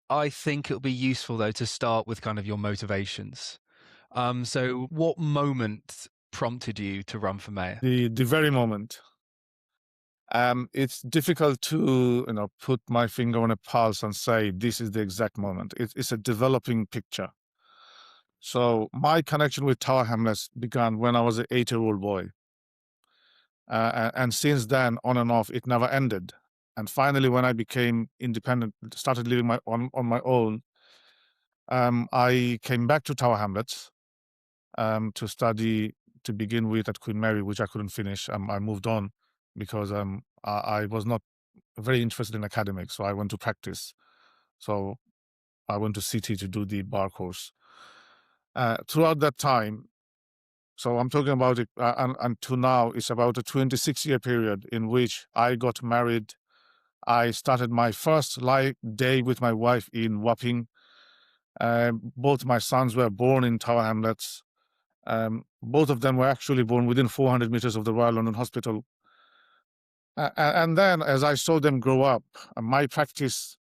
I think it'll be useful though to start with kind of your motivations. So what moment prompted you to run for mayor? The very moment. It's difficult to put my finger on a pulse and say this is the exact moment. It's a developing picture. So my connection with Tower Hamlets began when I was an 8-year-old boy, and since then, on and off, it never ended. And finally, when I became independent, started living on my own, I came back to Tower Hamlets to study to begin with at Queen Mary, which I couldn't finish. I moved on because I was not very interested in academics, so I went to practice. So I went to City to do the bar course. Throughout that time, so I'm talking about it until now, it's about a 26-year period in which I got married. I started my first day with my wife in Wapping. Both my sons were born in Tower Hamlets. Both of them were actually born within 400 meters of the Royal London Hospital. And then, as I saw them grow up, my practice,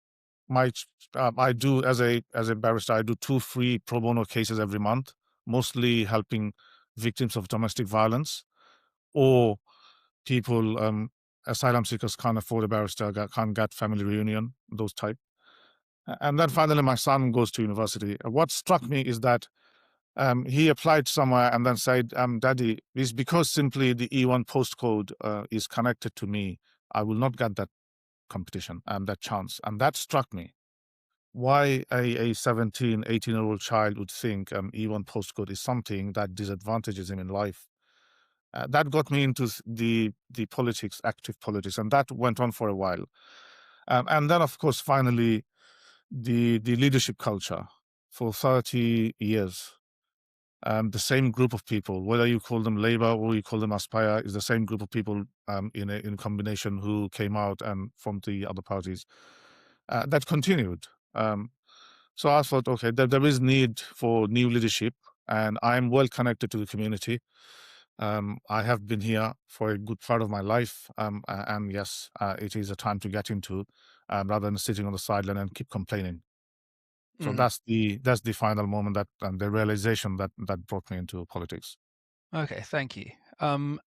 I do as a barrister, I do 2 free pro bono cases every month, mostly helping victims of domestic violence or people, asylum seekers can't afford a barrister, can't get family reunion, those type. And then finally, my son goes to university. What struck me is that he applied somewhere and then said, Daddy, it's because simply the E1 postcode is connected to me. I will not get that competition and that chance. And that struck me. Why a 17, 18-year-old child would think E1 postcode is something that disadvantages him in life. That got me into the politics, active politics, and that went on for a while. And then, of course, finally, the leadership culture for 30 years. The same group of people, whether you call them Labour or you call them Aspire, is the same group of people in combination who came out and from the other parties. That continued. So I thought, okay, there is need for new leadership, and I'm well connected to the community. I have been here for a good part of my life, and yes, it is a time to get into, rather than sitting on the sideline and keep complaining. So Mm. that's the final moment that and the realization that brought me into politics. Okay, thank you. And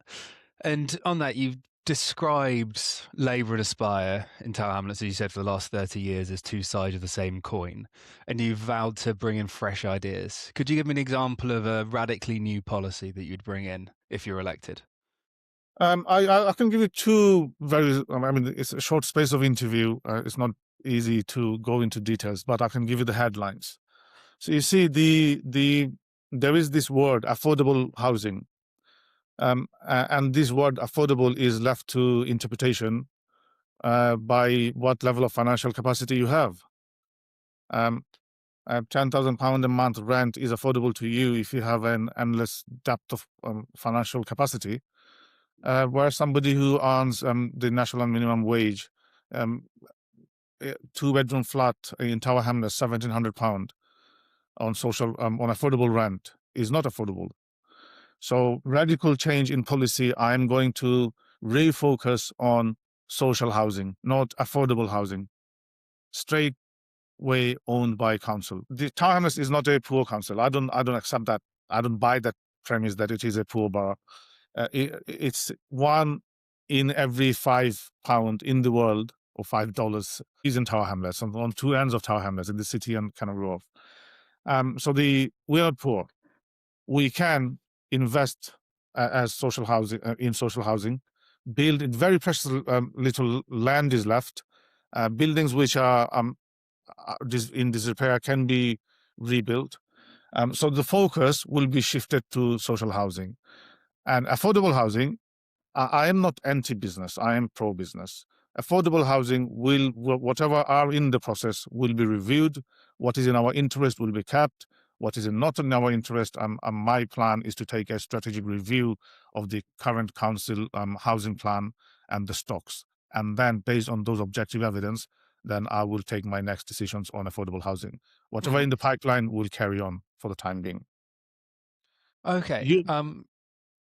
on that, you've described Labour and Aspire in Tower Hamlets, as you said, for the last 30 years as two sides of the same coin, and you've vowed to bring in fresh ideas. Could you give me an example of a radically new policy that you'd bring in if you're elected? I can give you two very. I mean, it's a short space of interview. It's not easy to go into details, but I can give you the headlines. So you see, there is this word affordable housing, and this word affordable is left to interpretation by what level of financial capacity you have. Um, £10,000 a month rent is affordable to you if you have an endless depth of financial capacity, where somebody who earns the national minimum wage, um, 2-bedroom flat in Tower Hamlets, £1,700 on affordable rent is not affordable. So radical change in policy. I'm going to refocus on social housing, not affordable housing. Straight way owned by council. The Tower Hamlets is not a poor council. I don't accept that. I don't buy that premise that it is a poor borough. It's one in every £5 in the world, or $5 is in Tower Hamlets, on two ends of Tower Hamlets, in the city and Canary Wharf. So we're not poor. We can invest as social housing in social housing, build in very precious little land is left, buildings which are in disrepair can be rebuilt. So the focus will be shifted to social housing and affordable housing. I am not anti-business. I am pro-business. Affordable housing will, whatever are in the process, will be reviewed. What is in our interest will be kept. What is not in our interest, my plan is to take a strategic review of the current council housing plan and the stocks. And then based on those objective evidence, then I will take my next decisions on affordable housing. Whatever Mhm. in the pipeline will carry on for the time being. Okay. You,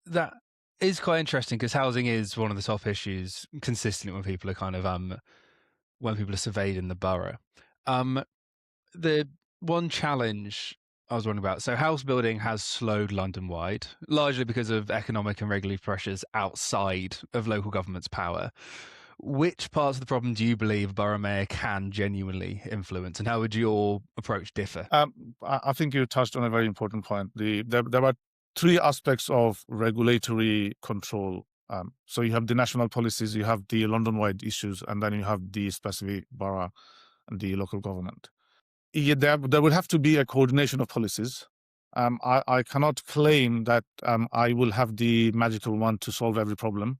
That is quite interesting because housing is one of the top issues consistently when people are surveyed in the borough. Um, the one challenge I was wondering about. So, house building has slowed London wide, largely because of economic and regulatory pressures outside of local government's power. Which parts of the problem do you believe a borough mayor can genuinely influence, and how would your approach differ? I think you touched on a very important point. There are three aspects of regulatory control. So you have the national policies, you have the London-wide issues, and then you have the specific borough and the local government. Yeah, there would have to be a coordination of policies. I cannot claim that I will have the magical wand to solve every problem.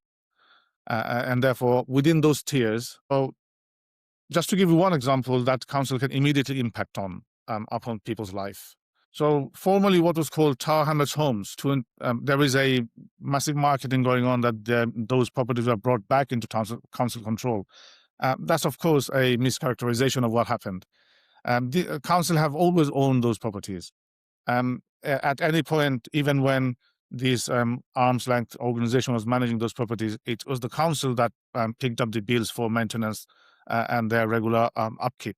And therefore, within those tiers, so just to give you one example that council can immediately impact on upon people's life. So formerly what was called Tower Hamlets homes, there is a massive marketing going on that those properties are brought back into council control. That's of course a mischaracterization of what happened. The council have always owned those properties. At any point, even when this arm's length organization was managing those properties, it was the council that picked up the bills for maintenance and their regular upkeep.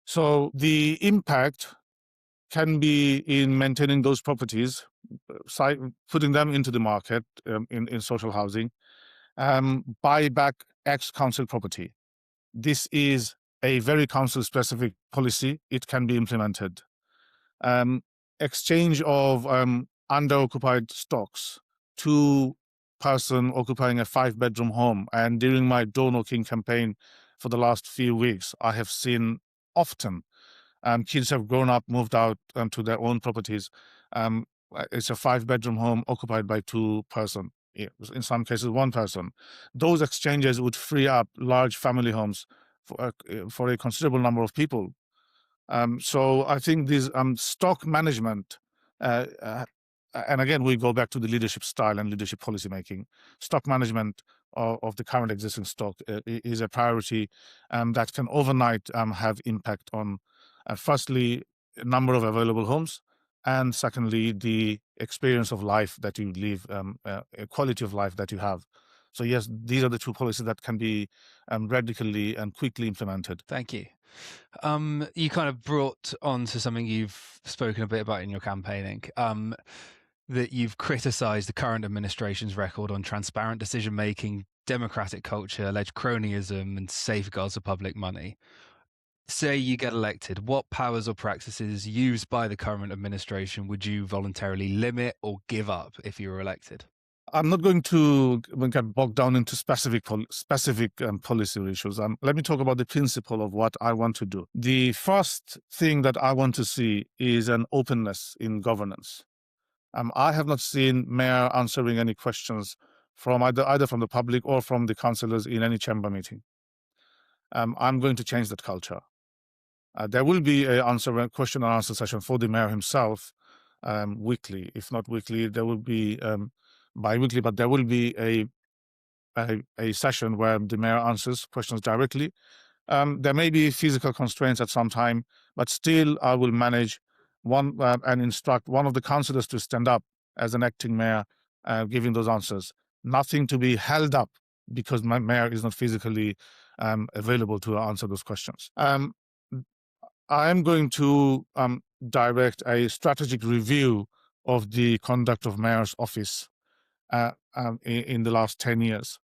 So the impact can be in maintaining those properties, putting them into the market in social housing, buy back ex-council property. This is a very council-specific policy. It can be implemented. Exchange of under-occupied stocks to person occupying a 5-bedroom home. And during my door knocking campaign for the last few weeks, I have seen often kids have grown up, moved out to their own properties. It's a 5-bedroom home occupied by 2 person, in some cases 1 person. Those exchanges would free up large family homes for a considerable number of people. So I think this stock management, and again, we go back to the leadership style and leadership policy making. Stock management of the current existing stock is a priority that can overnight have impact on, firstly, number of available homes, and secondly, the experience of life that you live, quality of life that you have. So yes, these are the two policies that can be radically and quickly implemented. Thank you. You kind of brought on to something you've spoken a bit about in your campaigning, that you've criticised the current administration's record on transparent decision making, democratic culture, alleged cronyism, and safeguards of public money. Say you get elected, what powers or practices used by the current administration would you voluntarily limit or give up if you were elected? I'm not going to get bogged down into specific policy issues. Let me talk about the principle of what I want to do. The first thing that I want to see is an openness in governance. I have not seen mayor answering any questions from either from the public or from the councillors in any chamber meeting. I'm going to change that culture. There will be a question and answer session for the mayor himself weekly. If not weekly, there will be bi-weekly, but there will be a session where the mayor answers questions directly. There may be physical constraints at some time, but still I will manage and instruct one of the councillors to stand up as an acting mayor, giving those answers. Nothing to be held up because my mayor is not physically available to answer those questions. I am going to direct a strategic review of the conduct of mayor's office in the last 10 years.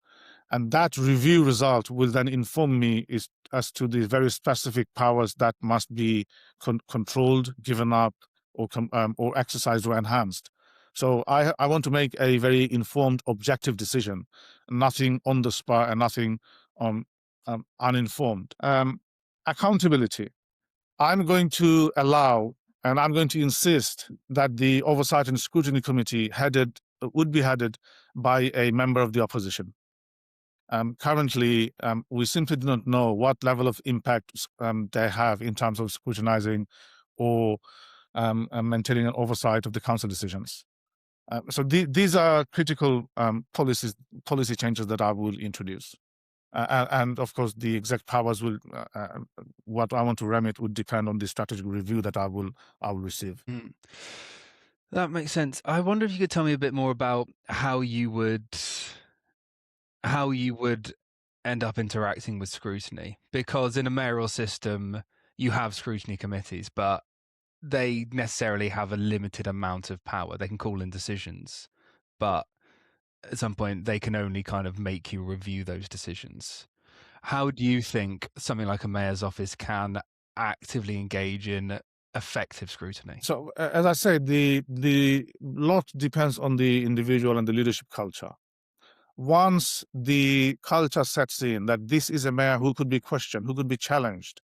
And that review result will then inform me as to the very specific powers that must be controlled, given up, or exercised or enhanced. So I want to make a very informed, objective decision, nothing on the spot and nothing uninformed. Accountability. I'm going to allow and I'm going to insist that the Oversight and Scrutiny Committee would be headed by a member of the opposition. Currently, we simply do not know what level of impact they have in terms of scrutinizing or maintaining an oversight of the council decisions. So these are critical policy changes that I will introduce. And of course, the exact powers will, what I want to remit would depend on the strategic review that I will receive. That makes sense. I wonder if you could tell me a bit more about how you would end up interacting with scrutiny, because in a mayoral system, you have scrutiny committees, but they necessarily have a limited amount of power. They can call in decisions, but at some point they can only kind of make you review those decisions. How do you think something like a mayor's office can actively engage in effective scrutiny? So, as I said, the lot depends on the individual and the leadership culture. Once the culture sets in that this is a mayor who could be questioned, who could be challenged,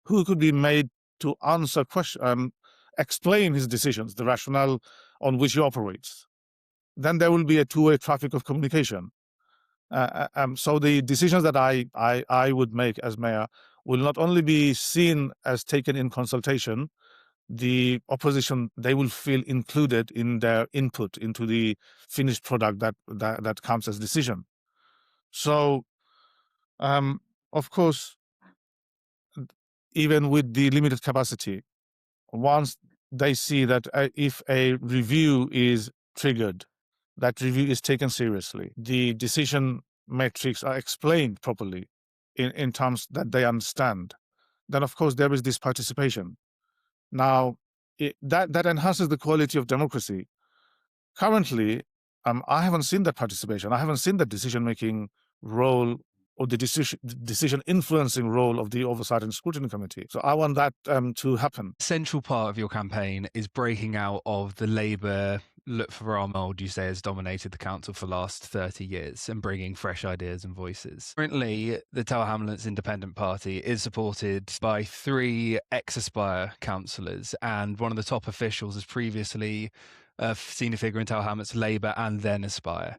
who could be made to answer question, explain his decisions, the rationale on which he operates, then there will be a two-way traffic of communication. So the decisions that I would make as mayor will not only be seen as taken in consultation, the opposition, they will feel included in their input into the finished product that comes as decision. So, of course, even with the limited capacity, once they see that if a review is triggered, that review is taken seriously, the decision metrics are explained properly in terms that they understand, then of course there is this participation. Now, that enhances the quality of democracy. Currently, I haven't seen that participation. I haven't seen that decision-making role or the decision influencing role of the Oversight and Scrutiny Committee. So I want that to happen. Central part of your campaign is breaking out of the Labour look for our mould you say has dominated the council for the last 30 years and bringing fresh ideas and voices. Currently, the Tower Hamlets Independent Party is supported by 3 ex-Aspire councillors, and one of the top officials is previously a senior figure in Tower Hamlets Labour and then Aspire.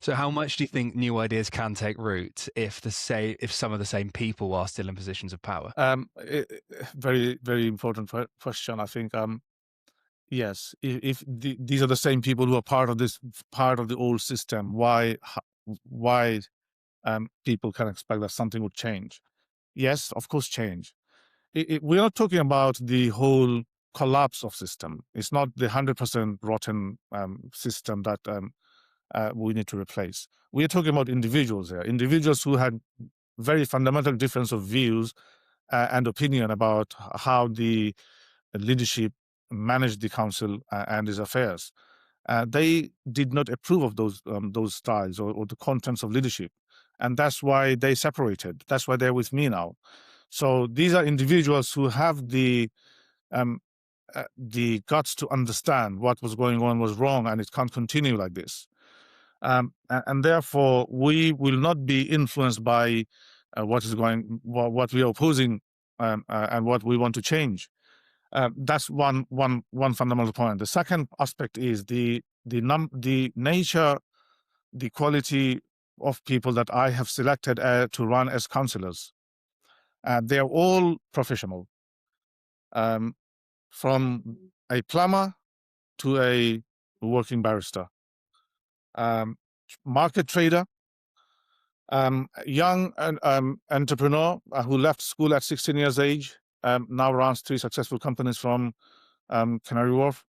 So how much do you think new ideas can take root if some of the same people are still in positions of power? Very, very important question. I think yes, if these are the same people who are part of the old system, why people can expect that something would change? Yes, of course, change. We're not talking about the whole collapse of system. It's not the 100% rotten system that we need to replace. We're talking about individuals here, individuals who had very fundamental difference of views and opinion about how the leadership managed the council and its affairs. They did not approve of those styles or the contents of leadership, and that's why they separated. That's why they're with me now. So these are individuals who have the guts to understand what was going on was wrong and it can't continue like this. And therefore, we will not be influenced by what we are opposing and what we want to change. That's one fundamental point. The second aspect is the nature, the quality of people that I have selected to run as councillors. They are all professional, from a plumber to a working barrister, market trader, young entrepreneur who left school at 16 years age, now runs 3 successful companies from Canary Wharf.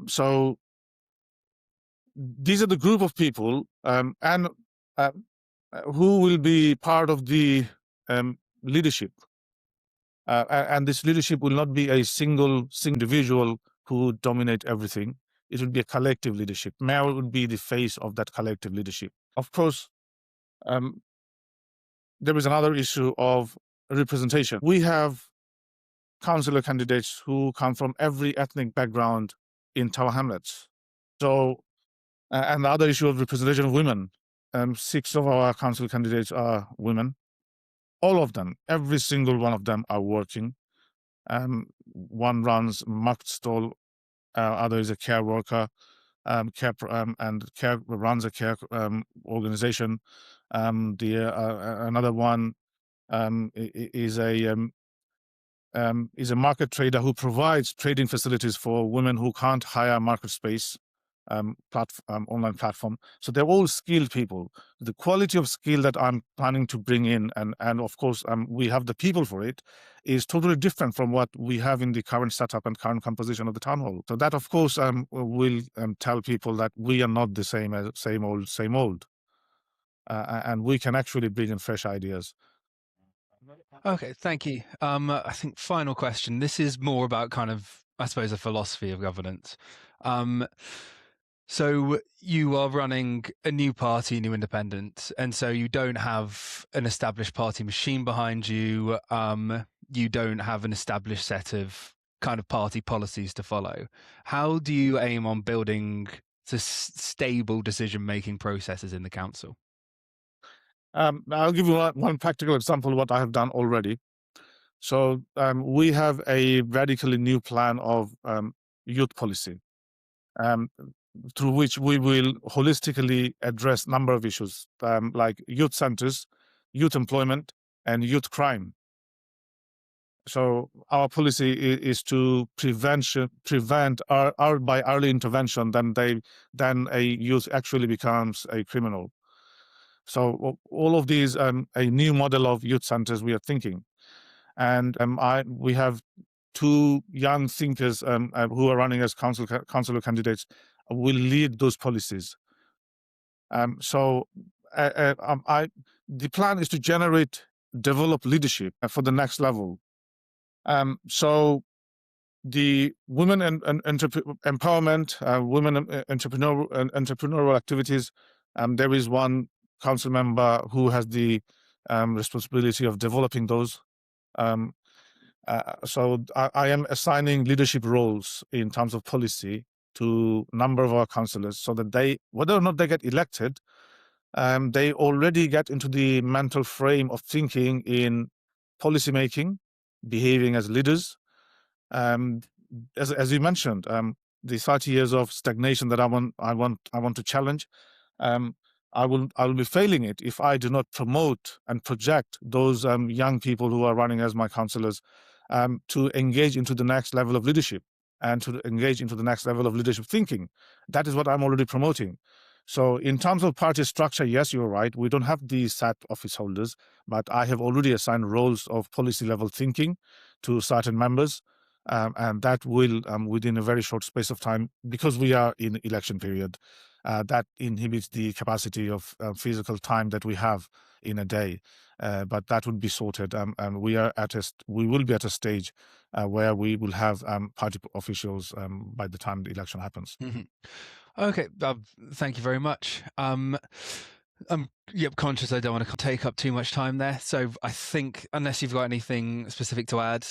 So these are the group of people and who will be part of the leadership. And this leadership will not be a single individual who dominate everything. It will be a collective leadership. Mayor would be the face of that collective leadership. Of course, there is another issue of representation. We have councillor candidates who come from every ethnic background in Tower Hamlets. So, and the other issue of representation of women. 6 of our council candidates are women. All of them, every single one of them are working. One runs market stall, other is a care worker, runs a care organization. Another one is a market trader who provides trading facilities for women who can't hire market space, online platform. So they're all skilled people. The quality of skill that I'm planning to bring in, and of course we have the people for it, is totally different from what we have in the current setup and current composition of the town hall. So that of course will tell people that we are not the same as same old, and we can actually bring in fresh ideas. Okay, thank you. I think final question. This is more about kind of, I suppose, a philosophy of governance. Um, so you are running a new party, new independent, and so you don't have an established party machine behind you. You don't have an established set of kind of party policies to follow. How do you aim on building stable decision-making processes in the council? I'll give you one practical example of what I have done already. So we have a radically new plan of youth policy, um, through which we will holistically address number of issues like youth centers, youth employment, and youth crime. So our policy is to prevent by early intervention then a youth actually becomes a criminal. So all of these a new model of youth centers we are thinking, and we have two young thinkers who are running as councillor candidates will lead those policies. So the plan is to develop leadership for the next level. So the women and empowerment, women entrepreneurial activities. There is one council member who has the responsibility of developing those. Um, so I am assigning leadership roles in terms of policy to a number of our councillors, so that they, whether or not they get elected, they already get into the mental frame of thinking in policy making, behaving as leaders. Um, as you mentioned, the 30 years of stagnation that I want to challenge. Um, I will be failing it if I do not promote and project those young people who are running as my councillors to engage into the next level of leadership and to engage into the next level of leadership thinking. That is what I'm already promoting. So in terms of party structure, yes, you're right. We don't have the set office holders, but I have already assigned roles of policy level thinking to certain members. And that will, within a very short space of time, because we are in election period, that inhibits the capacity of physical time that we have in a day. But that would be sorted, and we will be at a stage where we will have party officials by the time the election happens. Mm-hmm. Okay, thank you very much. I'm conscious I don't want to take up too much time there, so I think unless you've got anything specific to add,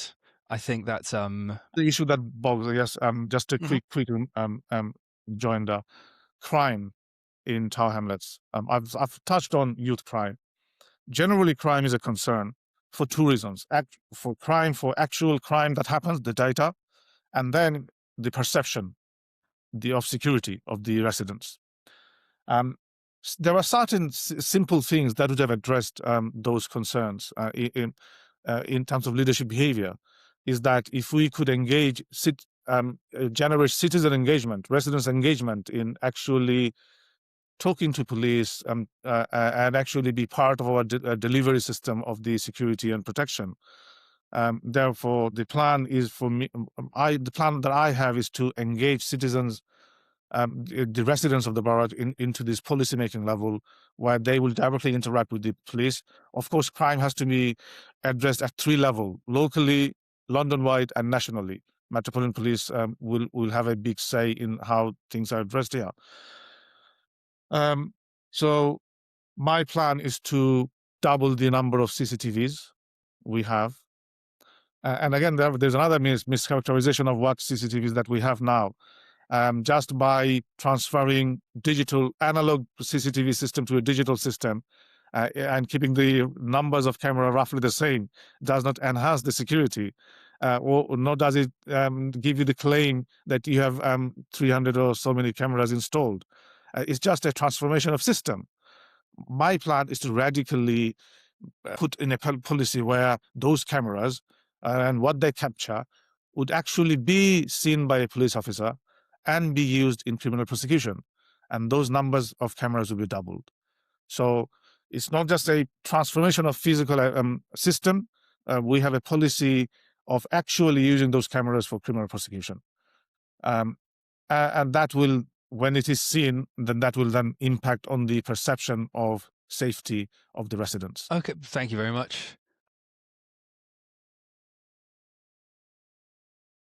I think that's The issue that bogs, yes, just a Mhm. quick joined crime in Tower Hamlets. I've touched on youth crime. Generally, crime is a concern for two reasons: for actual crime that happens, the data, and then the perception, of security of the residents. Um, there are certain simple things that would have addressed those concerns in terms of leadership behavior. Is that if we could generate citizen engagement, residents engagement in actually talking to police and actually be part of our delivery system of the security and protection. Therefore, the plan is for me. The plan that I have is to engage citizens, the residents of the borough, into this policy-making level, where they will directly interact with the police. Of course, crime has to be addressed at three levels: locally, London-wide, and nationally. Metropolitan Police will have a big say in how things are addressed here. So my plan is to double the number of CCTVs we have. And again, there's another mischaracterization of what CCTVs that we have now. Just by transferring digital analog CCTV system to a digital system and keeping the numbers of camera roughly the same does not enhance the security, or nor does it give you the claim that you have 300 or so many cameras installed. It's just a transformation of system. My plan is to radically put in a policy where those cameras and what they capture would actually be seen by a police officer and be used in criminal prosecution. And those numbers of cameras will be doubled. So it's not just a transformation of physical system. We have a policy of actually using those cameras for criminal prosecution. And that will, when it is seen, then that will then impact on the perception of safety of the residents. Okay, thank you very much.